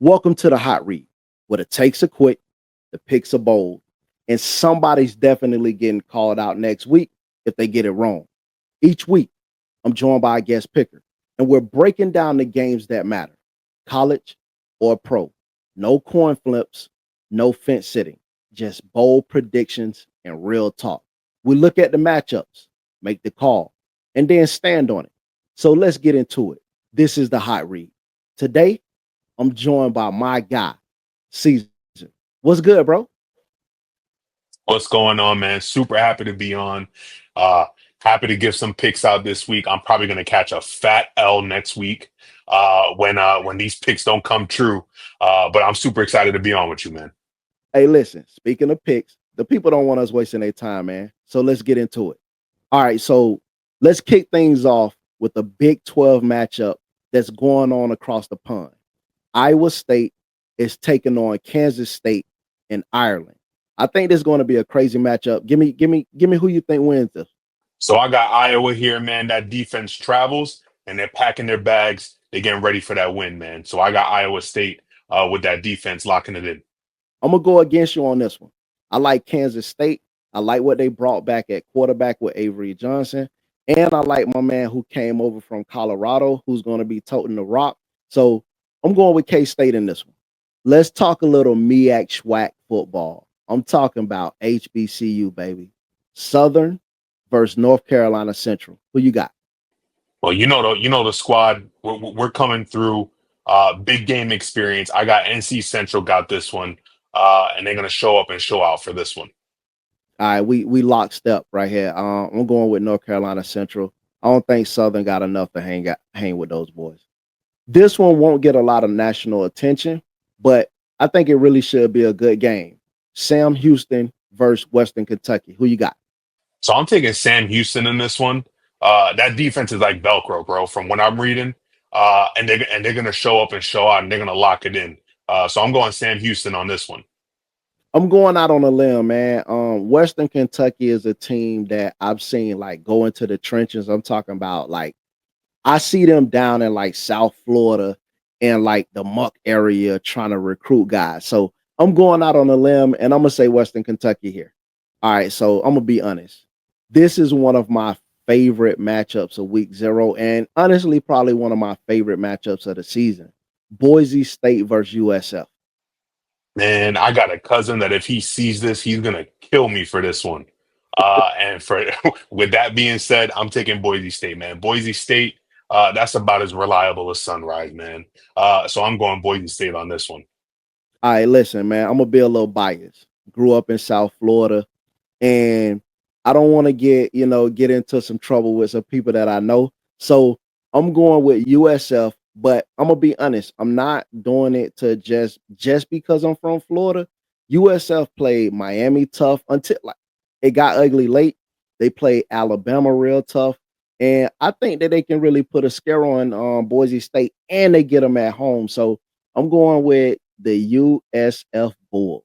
Welcome to the hot read, where the takes are quick, the picks are bold, and somebody's definitely getting called out next week if they get it wrong. Each week, I'm joined by a guest picker, and we're breaking down the games that matter, college or pro. No coin flips, no fence sitting, just bold predictions and real talk. We look at the matchups, make the call, and then stand on it. So let's get into it. This is the hot read. Today, I'm joined by my guy, Cesar. What's good, bro? What's going on, man? Super happy to be on. Uh, Happy to give some picks out this week. I'm probably going to catch a fat L next week when these picks don't come true. But I'm super excited to be on with you, man. Hey, listen, speaking of picks, the people don't want us wasting their time, man. So let's get into it. All right, so let's kick things off with a Big 12 matchup that's going on across the pond. Iowa State is taking on Kansas State in Ireland. I think this is going to be a crazy matchup. Give me who you think wins this. So I got Iowa here, man. That defense travels and they're packing their bags. They're getting ready for that win, man. So I got Iowa State with that defense locking it in. I'm gonna go against you on this one. I like Kansas State. I like what they brought back at quarterback with Avery Johnson, and I like my man who came over from Colorado, who's going to be toting the rock. So I'm going with K State in this one. Let's talk a little MEAC SWAC football. I'm talking about HBCU, baby. Southern versus North Carolina Central. Who you got? Well, you know the squad. We're coming through big game experience. I got NC Central got this one, and they're gonna show up and show out for this one. All right, we lockstep right here. I'm going with North Carolina Central. I don't think Southern got enough to hang with those boys. This one won't get a lot of national attention, but I think it really should be a good game. Sam Houston versus Western Kentucky. Who you got? So I'm taking Sam Houston in this one. That defense is like Velcro, bro. From what I'm reading, and they're gonna show up and show out, and they're gonna lock it in. So I'm going Sam Houston on this one. I'm going out on a limb, man. Western Kentucky is a team that I've seen like go into the trenches. I'm talking about like I see them down in like South Florida and like the Muck area trying to recruit guys. So I'm going out on a limb and I'm gonna say Western Kentucky here. All right, so I'm gonna be honest. This is one of my favorite matchups of week zero, and honestly, probably one of my favorite matchups of the season. Boise State versus USF. Man, I got a cousin that if he sees this, he's gonna kill me for this one. And for with that being said, I'm taking Boise State, man. Boise State, that's about as reliable as Sunrise, man. So I'm going Boise State on this one. All right, listen, man, I'm gonna be a little biased. Grew up in South Florida, and I don't want to get into some trouble with some people that I know. So I'm going with USF, but I'm gonna be honest. I'm not doing it to just because I'm from Florida. USF played Miami tough until like it got ugly late. They played Alabama real tough, and I think that they can really put a scare on Boise State, and they get them at home. So I'm going with the USF Bulls,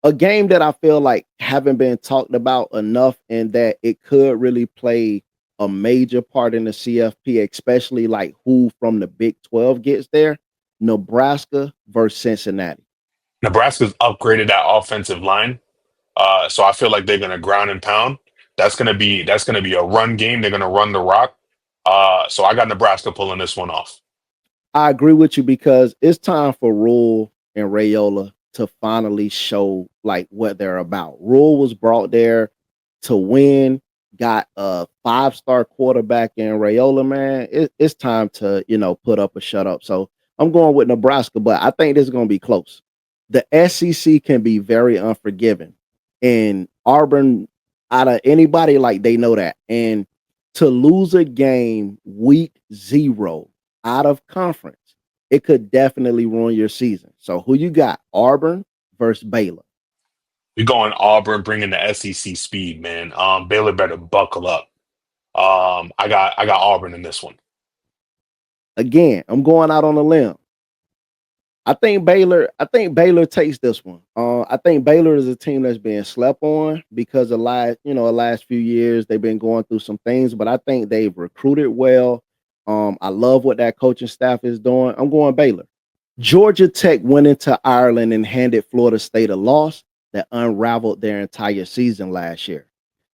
a game that I feel like haven't been talked about enough and that it could really play a major part in the CFP, especially like who from the Big 12 gets there. Nebraska versus Cincinnati. Nebraska's upgraded that offensive line. So I feel like they're gonna ground and pound. That's gonna be a run game. They're gonna run the rock. So I got Nebraska pulling this one off. I agree with you because it's time for Rule and Rayola to finally show like what they're about. Rule was brought there to win, got a five-star quarterback in Rayola, man. It's time to, put up or shut up. So I'm going with Nebraska, but I think this is going to be close. The SEC can be very unforgiving, and Auburn, out of anybody, like they know that. And to lose a game week zero out of conference, it could definitely ruin your season. So who you got? Auburn versus Baylor. We're going Auburn, bringing the SEC speed, man. Baylor better buckle up. I got Auburn in this one. Again, I'm going out on a limb. I think Baylor takes this one. I think Baylor is a team that's being slept on because the last few years they've been going through some things, but I think they've recruited well. I love what that coaching staff is doing. I'm going Baylor. Georgia Tech went into Ireland and handed Florida State a loss that unraveled their entire season last year.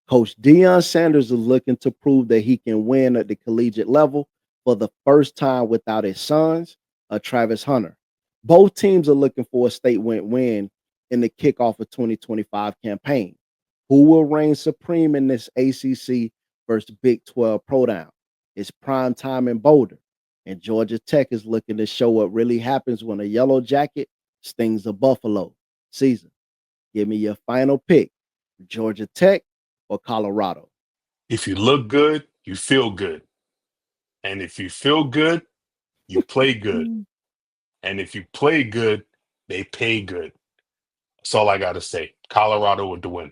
Coach Deion Sanders is looking to prove that he can win at the collegiate level for the first time without his sons, Travis Hunter. Both teams are looking for a statewide win in the kickoff of 2025 campaign. Who will reign supreme in this ACC versus Big 12 Prodown? It's prime time in Boulder, and Georgia Tech is looking to show what really happens when a yellow jacket stings a buffalo. Cesar, give me your final pick: Georgia Tech or Colorado? If you look good, you feel good. And if you feel good, you play good. And if you play good, they pay good. That's all I got to say. Colorado with the win.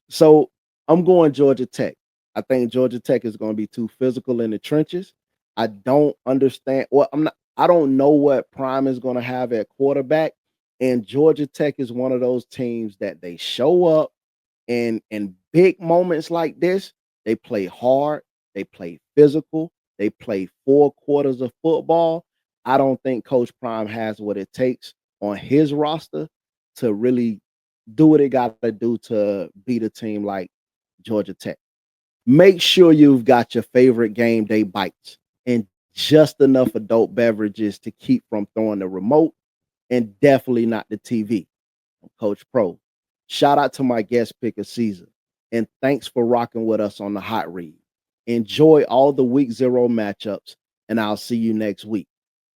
So I'm going Georgia Tech. I think Georgia Tech is going to be too physical in the trenches. I don't understand. Well, I don't know what Prime is going to have at quarterback. And Georgia Tech is one of those teams that they show up and in big moments like this, they play hard, they play physical, they play 4 quarters of football. I don't think Coach Prime has what it takes on his roster to really do what it got to do to beat a team like Georgia Tech. Make sure you've got your favorite game day bites and just enough adult beverages to keep from throwing the remote, and definitely not the TV. I'm Coach Pro. Shout out to my guest picker, Cesar. And thanks for rocking with us on the Hot Read. Enjoy all the week 0 matchups, and I'll see you next week.